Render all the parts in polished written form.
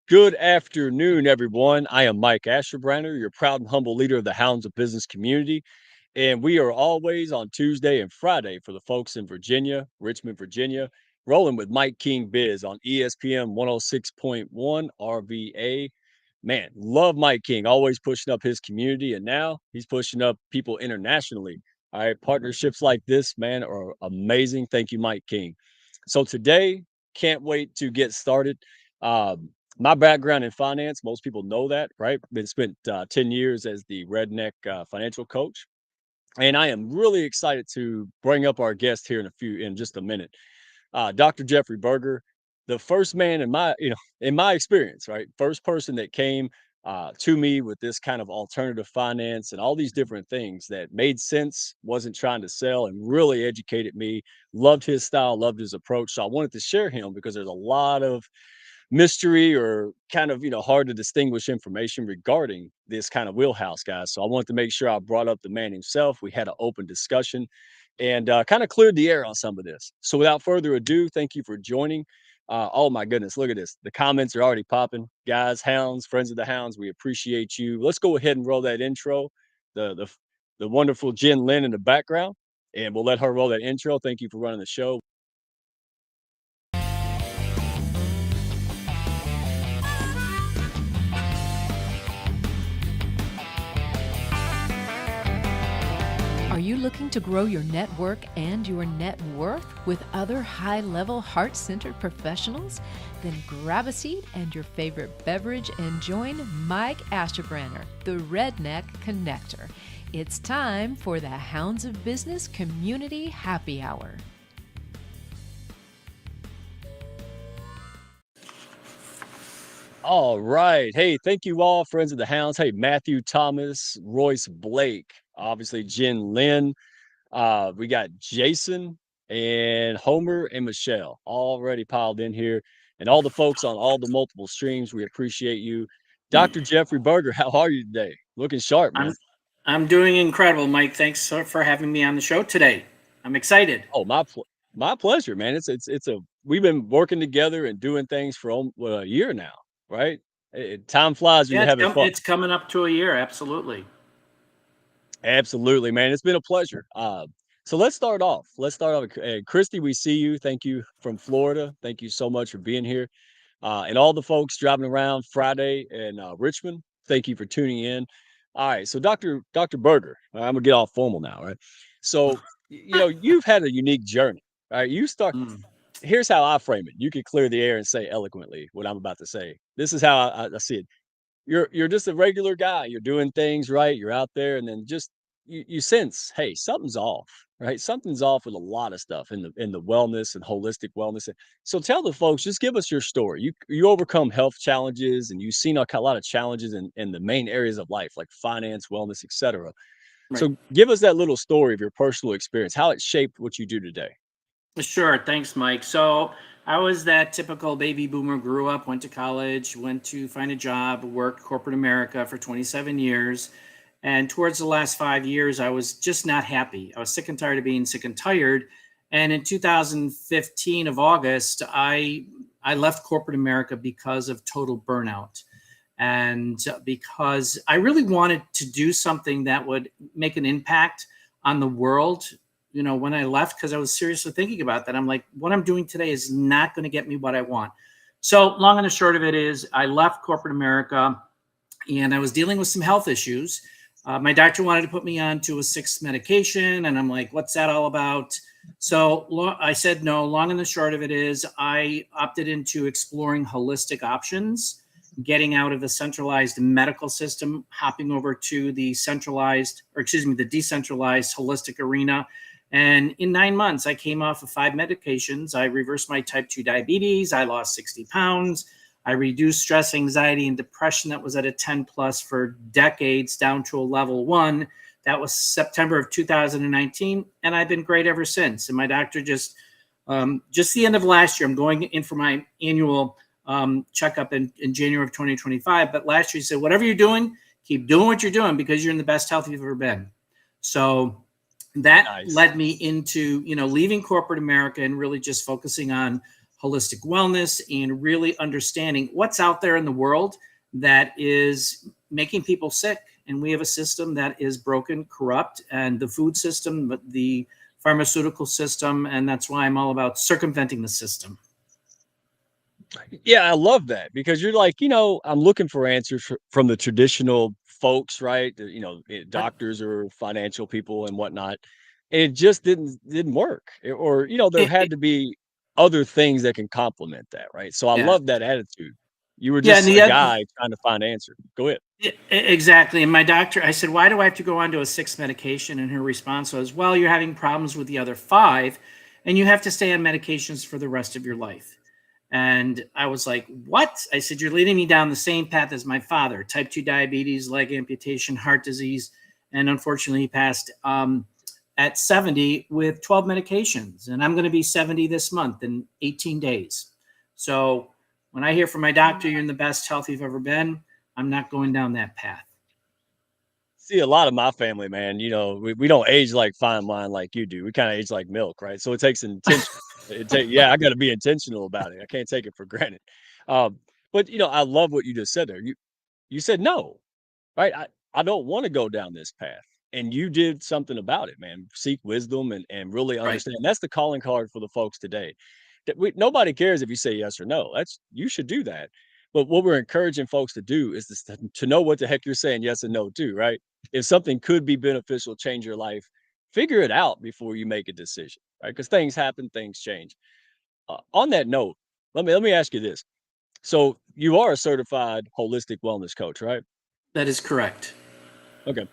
Good afternoon, everyone. I am Mike Asherbrenner, your proud and humble leader of the Hounds of Business community. And we are always on Tuesday and Friday for the folks in Virginia, Richmond, Virginia, rolling with Mike King Biz on ESPN 106.1 RVA. Man, love Mike King, always pushing up his community. And now he's pushing up people internationally. All right, partnerships like this, man, are amazing. Thank you, Mike King. So today, can't wait to get started. My background in finance, most people know that, right? Been spent 10 years as the redneck financial coach. And I am really excited to bring up our guest here in just a minute. Dr. Jeffrey Berger, the first man in my experience, right? First person that came to me with this kind of alternative finance and all these different things that made sense, wasn't trying to sell, and really educated me. Loved his style, loved his approach. So I wanted to share him because there's a lot of mystery or kind of hard to distinguish information regarding this kind of wheelhouse, guys. So I wanted to make sure I brought up the man himself. We had an open discussion and kind of cleared the air on some of this. So without further ado, thank you for joining. Oh my goodness, look at this. The comments are already popping. Guys, hounds, friends of the hounds, we appreciate you. Let's go ahead and roll that intro. The wonderful Jen Lynn in the background, and we'll let her roll that intro. Thank you for running the show. Are you looking to grow your network and your net worth with other high-level, heart-centered professionals? Then grab a seat and your favorite beverage and join Mike Asherbrenner, the Redneck Connector. It's time for the Hounds of Business Community Happy Hour. All right. Hey, thank you all, friends of the hounds. Hey, Matthew Thomas, Royce Blake, obviously Jen Lynn. We got Jason and Homer and Michelle already piled in here. And all the folks on all the multiple streams, we appreciate you. Dr. Jeffrey Berger, how are you today? Looking sharp, I'm man. I'm doing incredible, Mike. Thanks for having me on the show today. I'm excited. Oh, my pleasure, man. We've been working together and doing things for a year now, right? Time flies when Yeah, you're having fun. it's coming up to a year. Absolutely. Absolutely, man. It's been a pleasure. So let's start off. Christy, we see you. Thank you from Florida. Thank you so much for being here. And all the folks driving around Friday in Richmond, thank you for tuning in. All right. So Dr. Berger, I'm gonna get all formal now, right? So you've had a unique journey. Right. Mm. Here's how I frame it. You can clear the air and say eloquently what I'm about to say. This is how I see it. You're just a regular guy. You're doing things right. You're out there, and then just you sense, hey, something's off, right? Something's off with a lot of stuff in the wellness and holistic wellness. So tell the folks, just give us your story. You overcome health challenges, and you've seen a lot of challenges in the main areas of life, like finance, wellness, etc. Right. So give us that little story of your personal experience, how it shaped what you do today. Sure. Thanks, Mike. So I was that typical baby boomer, grew up, went to college, went to find a job, worked corporate America for 27 years. And towards the last 5 years, I was just not happy. I was sick and tired of being sick and tired. And in 2015 of August, I left corporate America because of total burnout. And because I really wanted to do something that would make an impact on the world. When I left, because I was seriously thinking about that, I'm like, what I'm doing today is not going to get me what I want. So long and the short of it is I left corporate America and I was dealing with some health issues. My doctor wanted to put me onto a sixth medication. And I'm like, what's that all about? So I said no. Long and the short of it is I opted into exploring holistic options, getting out of the centralized medical system, hopping over to the the decentralized holistic arena. And in 9 months, I came off of 5 medications. I reversed my type 2 diabetes. I lost 60 pounds. I reduced stress, anxiety, and depression that was at a 10 plus for decades down to a level 1. That was September of 2019. And I've been great ever since. And my doctor just the end of last year, I'm going in for my annual checkup in January of 2025. But last year he said, whatever you're doing, keep doing what you're doing because you're in the best health you've ever been. So that Nice. led me into, leaving corporate America and really just focusing on holistic wellness and really understanding what's out there in the world that is making people sick. And we have a system that is broken, corrupt, and the food system, but the pharmaceutical system. And that's why I'm all about circumventing the system. Yeah, I love that because you're like, I'm looking for answers from the traditional folks, right? Yep. Doctors or financial people and whatnot. It just didn't work. Or, there It, had it, to be other things that can complement that, right? So I yeah. love that attitude. You were Yeah. And just the a other, guy trying to find answers. Go ahead. exactly. And my doctor, I said, why do I have to go on to a sixth medication? And her response was, well, you're having problems with the other five, and you have to stay on medications for the rest of your life. And I was like, what? I said, you're leading me down the same path as my father: type 2 diabetes, leg amputation, heart disease. And unfortunately, he passed at 70 with 12 medications. And I'm going to be 70 this month in 18 days. So when I hear from my doctor, you're in the best health you've ever been, I'm not going down that path. See, a lot of my family, man, we don't age like fine wine like you do. We kind of age like milk, right? So it takes intention. Yeah, I got to be intentional about it. I can't take it for granted. Um, but I love what you just said there. You said no, right? I don't want to go down this path. And you did something about it, man. Seek wisdom and really Right. understand. That's the calling card for the folks today. Nobody cares if you say yes or no. You should do that. But what we're encouraging folks to do is to know what the heck you're saying yes and no to, right? If something could be beneficial, change your life, figure it out before you make a decision, right? Because things happen, things change. On that note, let me ask you this. So you are a certified holistic wellness coach, right? That is correct. Okay.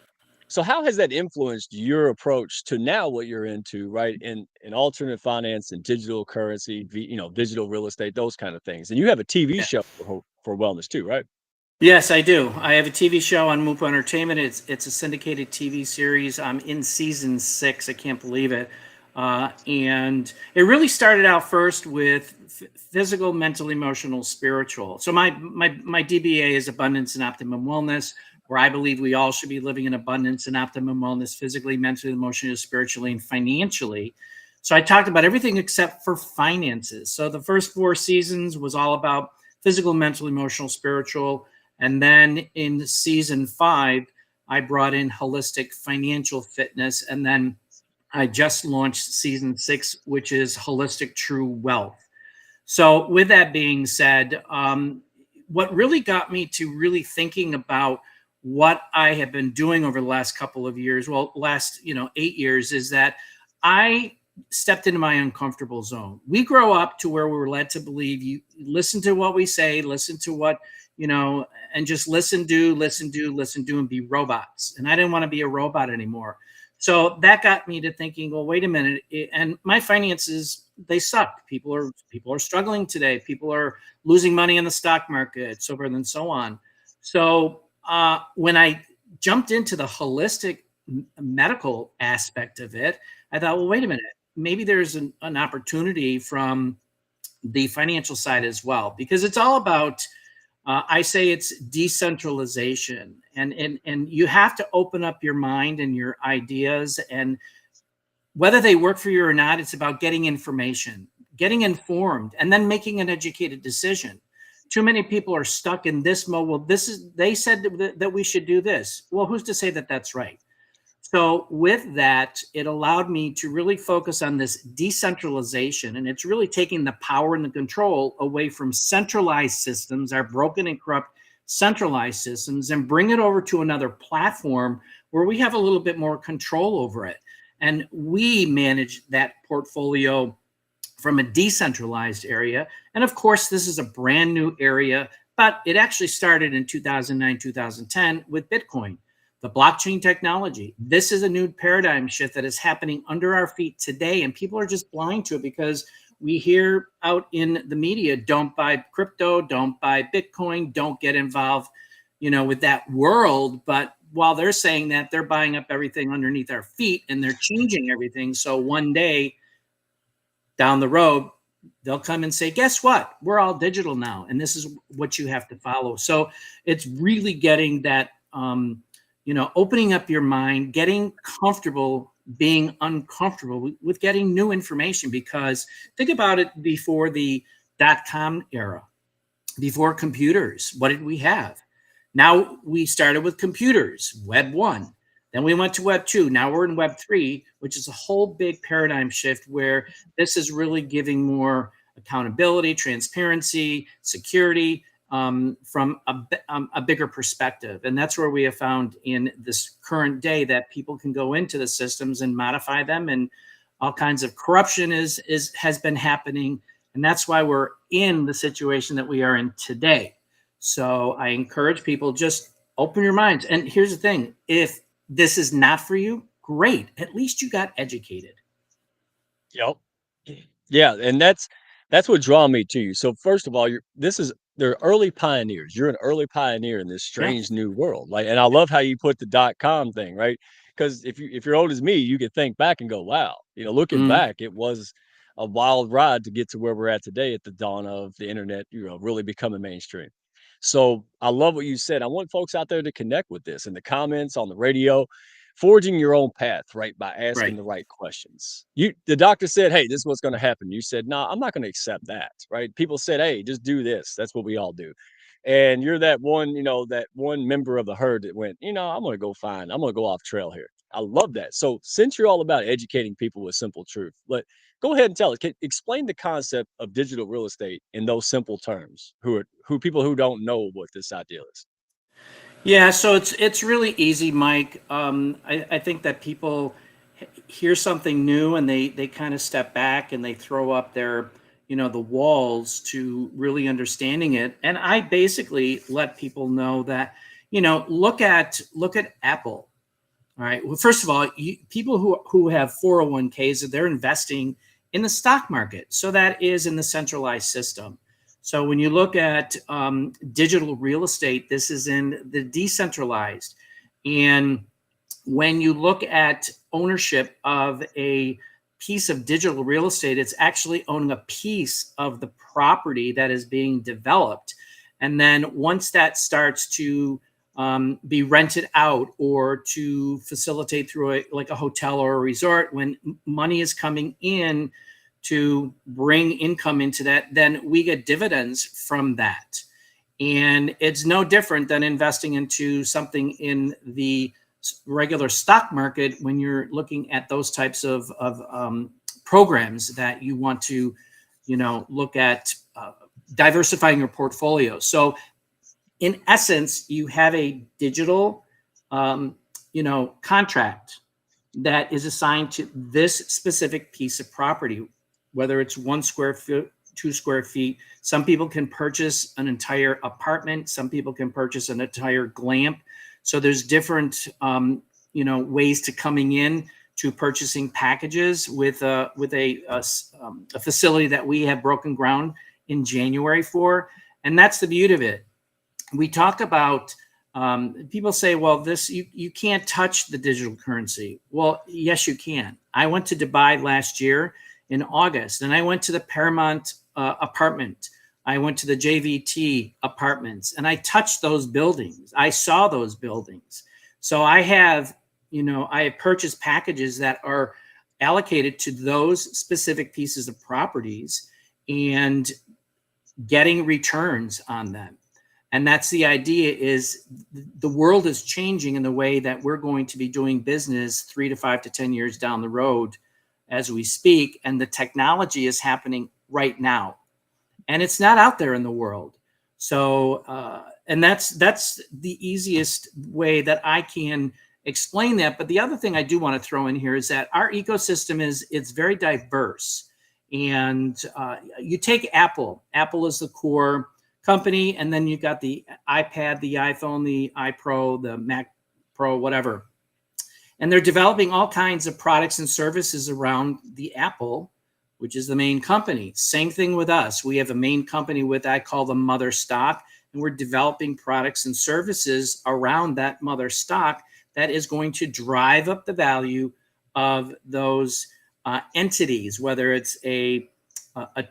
So how has that influenced your approach to now what you're into, right? In alternate finance and digital currency, digital real estate, those kind of things. And you have a TV Yeah. show for wellness too, right? Yes, I do. I have a TV show on Mupo Entertainment. It's a syndicated TV series. I'm in season 6. I can't believe it. And it really started out first with physical, mental, emotional, spiritual. So my DBA is Abundance and Optimum Wellness, where I believe we all should be living in abundance and optimum wellness, physically, mentally, emotionally, spiritually, and financially. So I talked about everything except for finances. So the first 4 seasons was all about physical, mental, emotional, spiritual. And then in season 5, I brought in holistic financial fitness. And then I just launched season 6, which is holistic true wealth. So, with that being said, what really got me to really thinking about what I have been doing over the last couple of years, well, last 8 years, is that I stepped into my uncomfortable zone. We grow up to where we were led to believe you listen to what we say, listen to what and just listen, do, listen, do, listen, do, and be robots. And I didn't want to be a robot anymore. So that got me to thinking, well, wait a minute. And my finances, they suck. People are struggling today. People are losing money in the stock market, so forth and so on. So when I jumped into the holistic medical aspect of it, I thought, well, wait a minute. Maybe there's an opportunity from the financial side as well, because it's all about I say it's decentralization, and you have to open up your mind and your ideas, and whether they work for you or not, it's about getting information, getting informed, and then making an educated decision. Too many people are stuck in this mode. Well, they said that we should do this. Well, who's to say that that's right? So with that, it allowed me to really focus on this decentralization, and it's really taking the power and the control away from centralized systems, our broken and corrupt centralized systems, and bring it over to another platform where we have a little bit more control over it. And we manage that portfolio from a decentralized area. And of course, this is a brand new area, but it actually started in 2009, 2010 with Bitcoin, the blockchain technology. This is a new paradigm shift that is happening under our feet today, and people are just blind to it because we hear out in the media, don't buy crypto, don't buy Bitcoin, don't get involved, with that world. But while they're saying that, they're buying up everything underneath our feet and they're changing everything. So one day down the road, they'll come and say, guess what? We're all digital now, and this is what you have to follow. So it's really getting that opening up your mind, getting comfortable being uncomfortable with getting new information. Because think about it, before the dot-com era. Before computers, what did we have? Now we started with computers, Web 1. Then we went to Web 2. Now we're in Web 3, which is a whole big paradigm shift where this is really giving more accountability, transparency, security from a bigger perspective. And that's where we have found in this current day that people can go into the systems and modify them, and all kinds of corruption has been happening. And that's why we're in the situation that we are in today. So I encourage people, just open your minds. And here's the thing, if this is not for you, great. At least you got educated. Yep. Yeah, and that's what draw me to you. So first of all, they're early pioneers. You're an early pioneer in this Yeah. strange new world. Like, and I love how you put the .com thing, right? Because if you're old as me, you could think back and go, wow, looking Mm, back, it was a wild ride to get to where we're at today at the dawn of the internet, really becoming mainstream. So I love what you said. I want folks out there to connect with this in the comments, on the radio, forging your own path, right? By asking right. the right questions. The doctor said, hey, this is what's going to happen. You said, no, I'm not going to accept that, right? People said, hey, just do this. That's what we all do. And you're that one member of the herd that went, I'm going to go off trail here. I love that. So since you're all about educating people with simple truth, go ahead and tell us. Explain the concept of digital real estate in those simple terms. Who people who don't know what this idea is. Yeah, so it's really easy, Mike. I think that people hear something new and they kind of step back and they throw up the walls to really understanding it. And I basically let people know that, look at Apple. All right. Well, first of all, people who have 401ks, they're investing in the stock market. So that is in the centralized system. So when you look at digital real estate, this is in the decentralized. And when you look at ownership of a piece of digital real estate, it's actually owning a piece of the property that is being developed. And then once that starts to be rented out or to facilitate through like a hotel or a resort, when money is coming in to bring income into that, then we get dividends from that. And it's no different than investing into something in the regular stock market when you're looking at those types of programs that you want to, look at diversifying your portfolio. So in essence, you have a digital, contract that is assigned to this specific piece of property, whether it's 1 square foot, 2 square feet. Some people can purchase an entire apartment. Some people can purchase an entire glamp. So there's different, ways to coming in to purchasing packages with a facility that we have broken ground in January for. And that's the beauty of it. We talk about, people say, well, you can't touch the digital currency. Well, yes, you can. I went to Dubai last year in August, and I went to the Paramount apartment. I went to the JVT apartments, and I touched those buildings. I saw those buildings. So I have purchased packages that are allocated to those specific pieces of properties and getting returns on them. And that's the idea, is the world is changing in the way that we're going to be doing business 3 to 5 to 10 years down the road as we speak. And the technology is happening right now. And it's not out there in the world. So, and that's the easiest way that I can explain that. But the other thing I do want to throw in here is that our ecosystem it's very diverse. And you take Apple. Apple is the core company, and then you got the iPad, the iPhone, the iPro, the Mac Pro, whatever. And they're developing all kinds of products and services around the Apple, which is the main company. Same thing with us. We have a main company with, I call the mother stock, and we're developing products and services around that mother stock that is going to drive up the value of those entities, whether it's a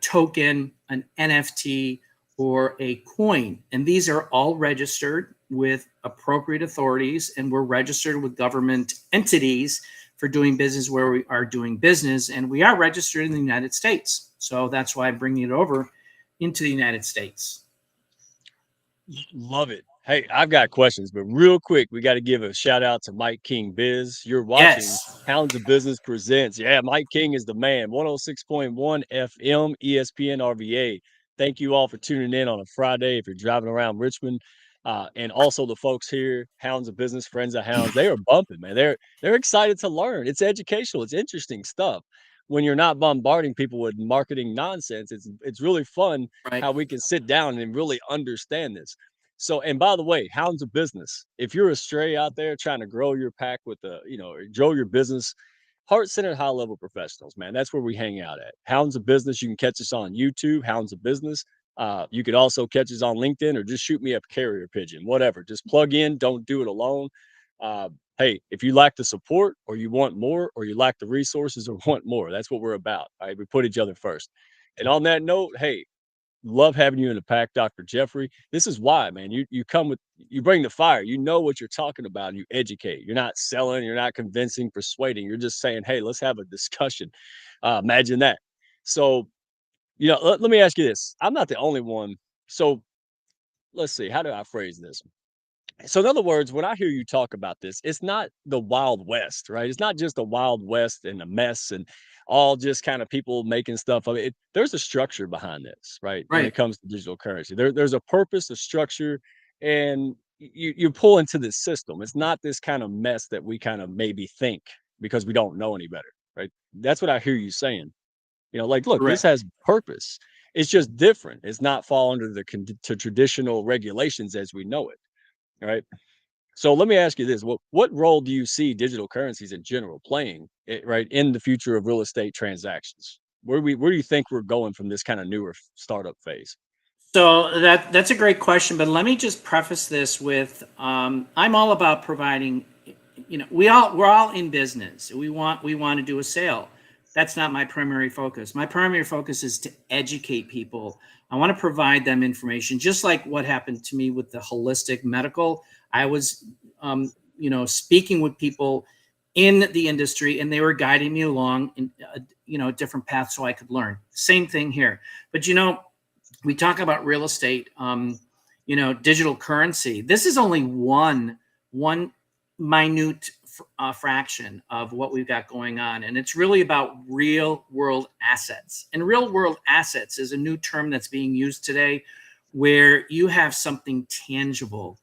token, an NFT, or a coin. And these are all registered with appropriate authorities, and we're registered with government entities for doing business where we are doing business, and we are registered in the United States. So that's why I'm bringing it over, into the United States. Love it. Hey, I've got questions, but real quick, we got to give a shout out to Mike King Biz. You're watching Yes. Hounds of Business Presents. Yeah, Mike King is the man. 106.1 FM, ESPN RVA. Thank you all for tuning in on a Friday if you're driving around Richmond. And also the folks here, Hounds of Business, Friends of Hounds, they are bumping, man. They're excited to learn. It's educational, it's interesting stuff. When you're not bombarding people with marketing nonsense, it's really fun Right. how we can sit down and really understand this. So, and by the way, Hounds of Business. If you're a stray out there trying to grow your pack with the, grow your business, heart centered, high level professionals, man, that's where we hang out at. Hounds of Business. You can catch us on YouTube, Hounds of Business. You could also catch us on LinkedIn or just shoot me a carrier pigeon, whatever. Just plug in. Don't do it alone. Uh, hey, if you lack the support or you want more or you lack the resources or want more, that's what we're about. All right. We put each other first. And on that note, hey, love having you in the pack, Dr. Jeffrey. This is why, man. You bring the fire. You know what you're talking about. And you educate. You're not selling. You're not convincing, persuading. You're just saying, hey, let's have a discussion. Imagine that. So, let me ask you this. I'm not the only one. So let's see. How do I phrase this? So in other words, when I hear you talk about this, it's not the Wild West, right? It's not just the Wild West and a mess and all just kind of people making stuff of it. There's a structure behind this, right? When it Right. comes to digital currency, there's a purpose, a structure, and you pull into this system. It's not this kind of mess that we kind of maybe think because we don't know any better, right? That's what I hear you saying. Like, look, this Correct. has purpose. It's just different. It's not fall under to traditional regulations as we know it, right? So let me ask you this: what role do you see digital currencies in general playing, right, in the future of real estate transactions? Where do you think we're going from this kind of newer startup phase? So that's a great question, but let me just preface this with I'm all about providing. We're all in business. We want to do a sale. That's not my primary focus. My primary focus is to educate people. I want to provide them information, just like what happened to me with the holistic medical. I was, speaking with people in the industry, and they were guiding me along in a different path so I could learn. Same thing here, but we talk about real estate, digital currency. This is only one minute fraction of what we've got going on, and it's really about real world assets. And real world assets is a new term that's being used today, where you have something tangible.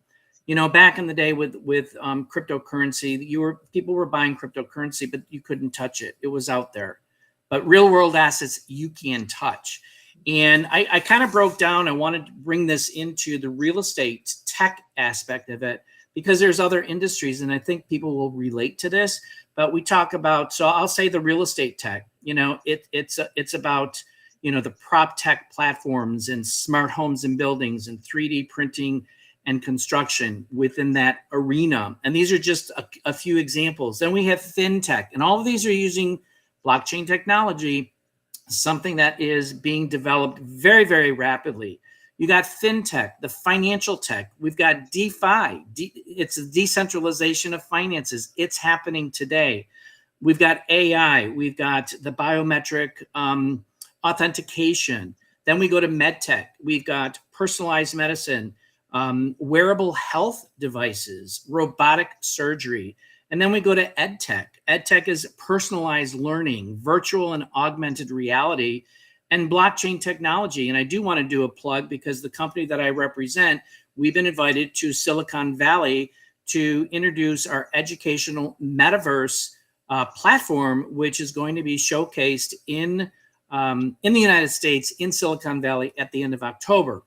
Back in the day with cryptocurrency, people were buying cryptocurrency, but you couldn't touch it. It was out there. But real world assets you can touch. And I kind of broke down. I wanted to bring this into the real estate tech aspect of it because there's other industries, and I think people will relate to this. But we talk about, so I'll say the real estate tech. It's about the prop tech platforms and smart homes and buildings and 3D printing and construction within that arena. And these are just a few examples. Then we have fintech, and all of these are using blockchain technology, something that is being developed very, very rapidly. You got fintech, the financial tech. We've got DeFi. It's a decentralization of finances. It's happening today. We've got AI. We've got the biometric authentication. Then we go to medtech. We've got personalized medicine, wearable health devices, robotic surgery. And then we go to ed tech. Ed tech is personalized learning, virtual and augmented reality, and blockchain technology. And I do want to do a plug because the company that I represent, we've been invited to Silicon Valley to introduce our educational metaverse platform, which is going to be showcased in the United States in Silicon Valley at the end of October.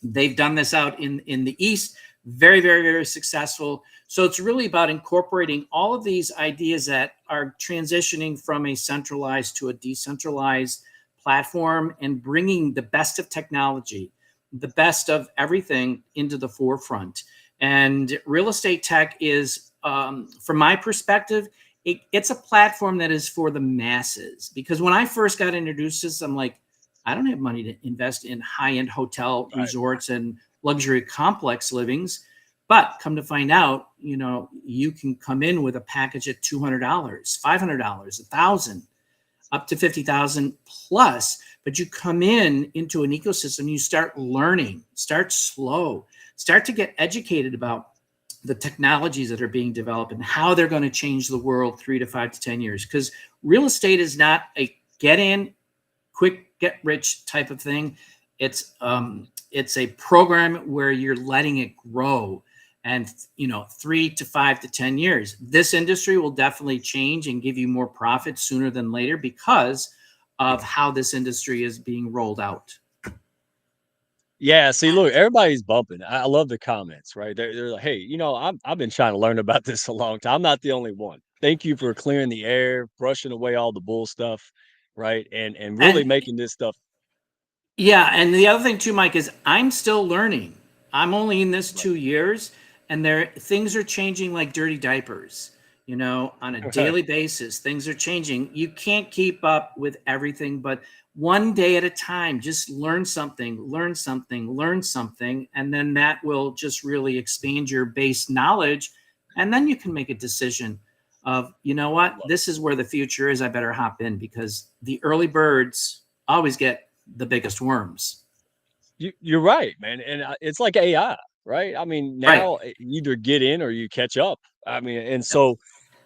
They've done this out in the East. Very, very, very successful. So it's really about incorporating all of these ideas that are transitioning from a centralized to a decentralized platform and bringing the best of technology, the best of everything into the forefront. And real estate tech is, from my perspective, it's a platform that is for the masses. Because when I first got introduced to this, I'm like, I don't have money to invest in high-end hotel Right. resorts and luxury complex livings. But come to find out, you can come in with a package at $200, $500, $1,000, up to $50,000 plus. but you come into an ecosystem, you start learning, start slow, start to get educated about the technologies that are being developed and how they're going to change the world 3 to 5 to 10 years. Because real estate is not a get in, quick, get rich type of thing. It's a program where you're letting it grow, and 3 to 5 to 10 years. This industry will definitely change and give you more profit sooner than later because of how this industry is being rolled out. Yeah, see, look, everybody's bumping. I love the comments, right? They're like, "Hey, I've been trying to learn about this a long time. I'm not the only one. Thank you for clearing the air, brushing away all the bull stuff, right? And really And making this stuff yeah, and the other thing too, Mike, is I'm still learning. I'm only in this right, 2 years, and there things are changing like dirty diapers. On a right, daily basis, things are changing. You can't keep up with everything, but one day at a time, just learn something, learn something, learn something, and then that will just really expand your base knowledge. And then you can make a decision of, you know what, love it. this is where the future is. I better hop in because the early birds always get the biggest worms. You're right, man, and it's like AI, right? I mean, Right. now you either get in or you catch up. I mean, and Yep. so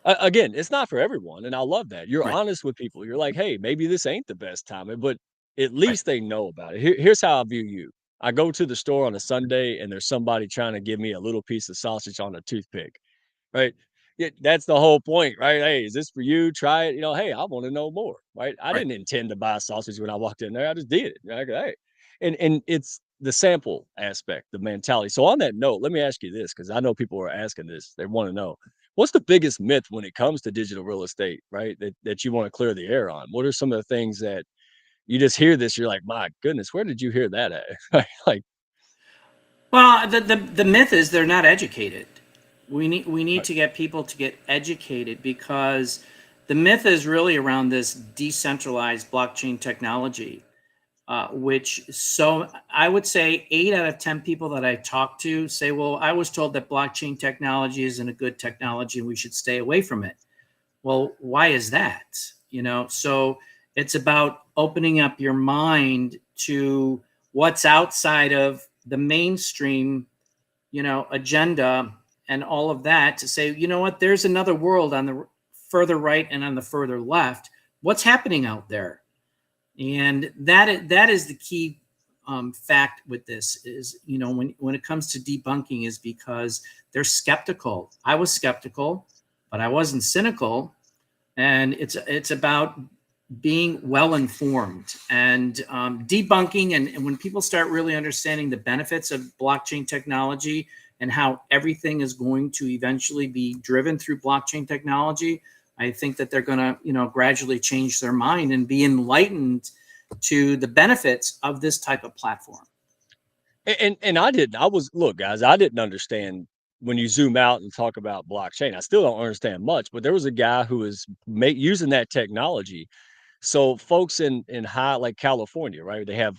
again, it's not for everyone, and I love that. You're Right. honest with people. You're like, "Hey, maybe this ain't the best time," but at Right. least they know about it. Here's how I view you. I go to the store on a Sunday, and there's somebody trying to give me a little piece of sausage on a toothpick. Right? Yeah, that's the whole point, right? "Hey, is this for you? Try it." Hey, I wanna know more, right? I Right. didn't intend to buy sausage when I walked in there, I just did it. Like, "Hey." And it's the sample aspect, the mentality. So on that note, let me ask you this, because I know people are asking this. They wanna know, what's the biggest myth when it comes to digital real estate, right, that you wanna clear the air on? What are some of the things that you just hear this, you're like, "My goodness, where did you hear that at?" Right? Like Well, the myth is they're not educated. We need right, to get people to get educated because the myth is really around this decentralized blockchain technology, which so I would say 8 out of 10 people that I talk to say, "Well, I was told that blockchain technology isn't a good technology and we should stay away from it." Well, why is that? So it's about opening up your mind to what's outside of the mainstream, agenda and all of that to say, you know what, there's another world on the further right and on the further left. What's happening out there? And that is the key fact with this is, when it comes to debunking is because they're skeptical. I was skeptical, but I wasn't cynical, and it's about being well informed and debunking. And when people start really understanding the benefits of blockchain technology and how everything is going to eventually be driven through blockchain technology, I think that they're going to, gradually change their mind and be enlightened to the benefits of this type of platform. and I didn't. I was look, guys, I didn't understand when you zoom out and talk about blockchain. I still don't understand much, but there was a guy who was using that technology. So folks in high like California, right? They have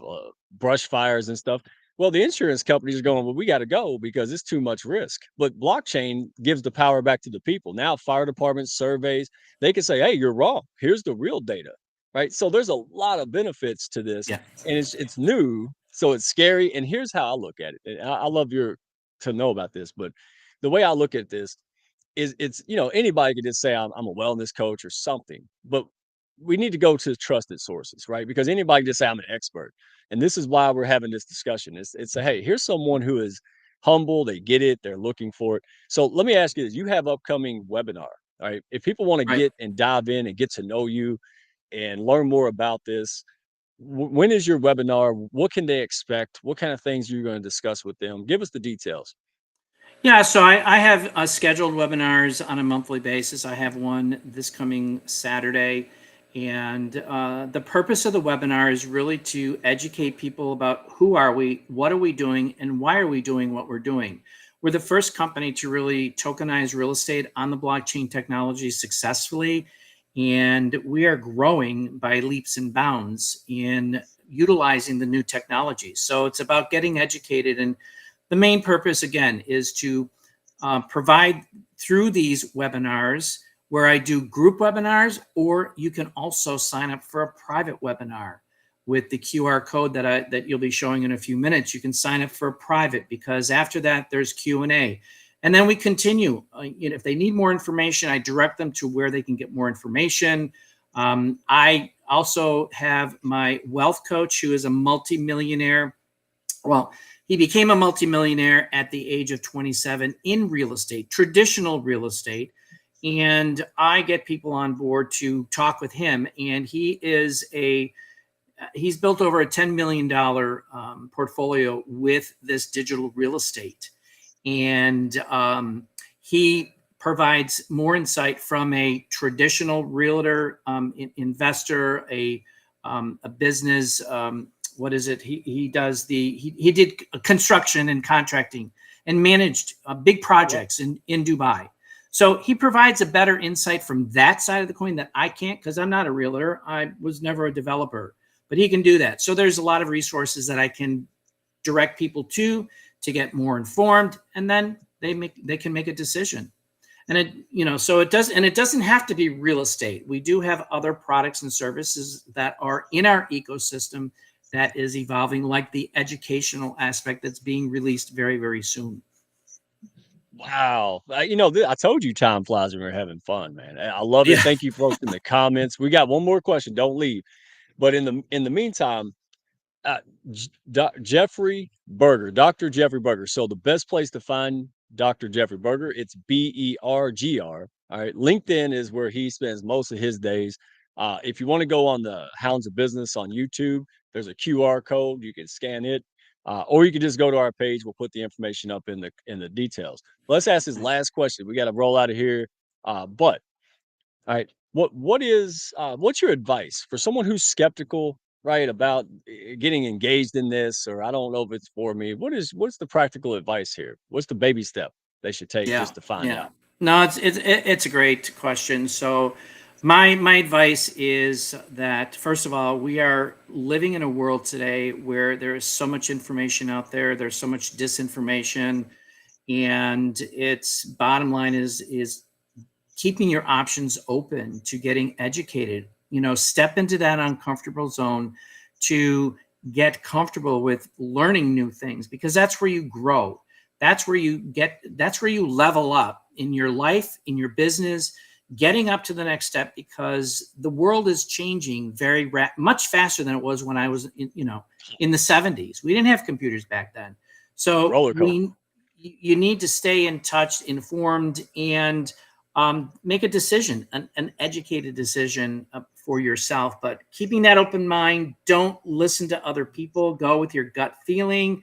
brush fires and stuff. Well, the insurance companies are going, well, we got to go because it's too much risk. But blockchain gives the power back to the people. Now, fire departments, surveys, they can say, hey, you're wrong. Here's the real data, right? So there's a lot of benefits to this, Yeah. and it's new, so it's scary. And here's how I look at it. And I love your to know about this, but the way I look at this is it's anybody could just say I'm a wellness coach or something, but we need to go to trusted sources, right? Because anybody can just say I'm an expert, and this is why we're having this discussion. It's a hey, here's someone who is humble, they get it, they're looking for it. So let me ask you this: you have upcoming webinar, all right? If people want to Right. get and dive in and get to know you and learn more about this, when is your webinar? What can they expect? What kind of things you're going to discuss with them? Give us the details. Yeah, so I have scheduled webinars on a monthly basis. I have one this coming Saturday. And the purpose of the webinar is really to educate people about who are we, what are we doing, and why are we doing what we're doing. We're the first company to really tokenize real estate on the blockchain technology successfully. And we are growing by leaps and bounds in utilizing the new technology. So it's about getting educated, and the main purpose, again, is to provide through these webinars where I do group webinars, or you can also sign up for a private webinar with the QR code that you'll be showing in a few minutes. You can sign up for a private, because after that there's Q&A. And then we continue. If they need more information, I direct them to where they can get more information. I also have my wealth coach, who is a multimillionaire. Well, he became a multimillionaire at the age of 27 in real estate, traditional real estate. And I get people on board to talk with him. And he's built over a $10 million portfolio with this digital real estate. And he provides more insight from a traditional realtor, investor, a business. What is it? He did construction and contracting and managed big projects in Dubai. So he provides a better insight from that side of the coin that I can't, because I'm not a realtor. I was never a developer, but he can do that. So there's a lot of resources that I can direct people to get more informed, and then they can make a decision. And it doesn't have to be real estate. We do have other products and services that are in our ecosystem that is evolving, like the educational aspect that's being released very, very soon. Wow. I told you time flies when we're having fun, man. I love it. Yeah. Thank you folks in the comments. We got one more question. Don't leave. But in the meantime, Jeffrey Berger, Dr. Jeffrey Berger. So the best place to find Dr. Jeffrey Berger, it's Bergr. All right. LinkedIn is where he spends most of his days. If you want to go on the Hounds of Business on YouTube, there's a QR code. You can scan it. Or you can just go to our page. We'll put the information up in the details. Let's ask this last question. We got to roll out of here. But all right, what's your advice for someone who's skeptical, right, about getting engaged in this, or I don't know if it's for me? What's the practical advice here? What's the baby step they should take just to find out? No, it's a great question. So my advice is that, first of all, we are living in a world today where there is so much information out there. There's so much disinformation, and its bottom line is keeping your options open to getting educated. Step into that uncomfortable zone to get comfortable with learning new things, because that's where you grow. That's where you level up in your life, in your business, getting up to the next step, because the world is changing much faster than it was when I was in the 70s. We didn't have computers back then. So you need to stay in touch, informed, and make a decision, an educated decision for yourself. But keeping that open mind, don't listen to other people. Go with your gut feeling.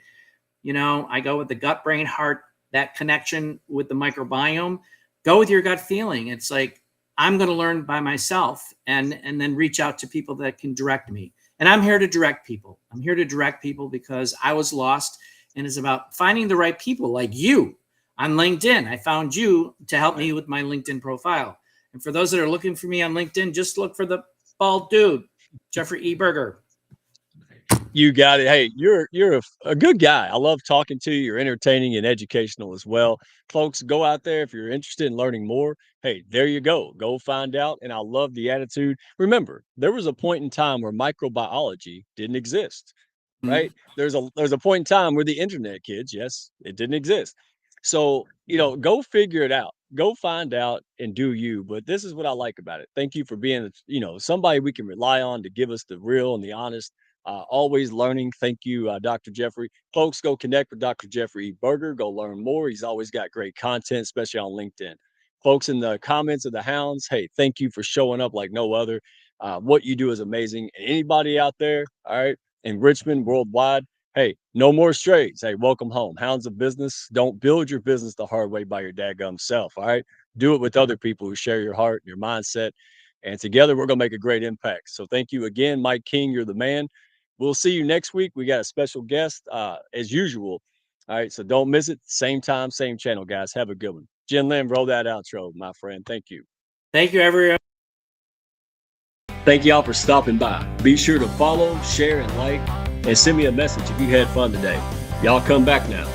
I go with the gut, brain, heart, that connection with the microbiome. Go with your gut feeling. It's like, I'm going to learn by myself, and then reach out to people that can direct me. And I'm here to direct people. I'm here to direct people because I was lost, and it's about finding the right people like you on LinkedIn. I found you to help me with my LinkedIn profile. And for those that are looking for me on LinkedIn, just look for the bald dude, Jeffrey E. Berger. You got it. Hey, you're a good guy. I love talking to you. You're entertaining and educational as well. Folks, go out there if you're interested in learning more. Hey, there you go. Go find out. And I love the attitude. Remember, there was a point in time where microbiology didn't exist, right? Mm-hmm. There's a point in time where the internet, kids, yes, it didn't exist. So, go figure it out. Go find out and do you. But this is what I like about it. Thank you for being, somebody we can rely on to give us the real and the honest. Always learning. Thank you, Dr. Jeffrey. Folks, go connect with Dr. Jeffrey E. Berger. Go learn more. He's always got great content, especially on LinkedIn. Folks in the comments of the Hounds, hey, thank you for showing up like no other. What you do is amazing. And anybody out there, all right, in Richmond, worldwide, hey, no more strays. Hey, welcome home. Hounds of Business. Don't build your business the hard way by your dadgum self, all right? Do it with other people who share your heart, your mindset, and together we're going to make a great impact. So thank you again, Mike King. You're the man. We'll see you next week. We got a special guest as usual. All right, so don't miss it. Same time, same channel, guys. Have a good one. Jen Lim, roll that outro, my friend. Thank you. Thank you, everyone. Thank y'all for stopping by. Be sure to follow, share, and like, and send me a message if you had fun today. Y'all come back now.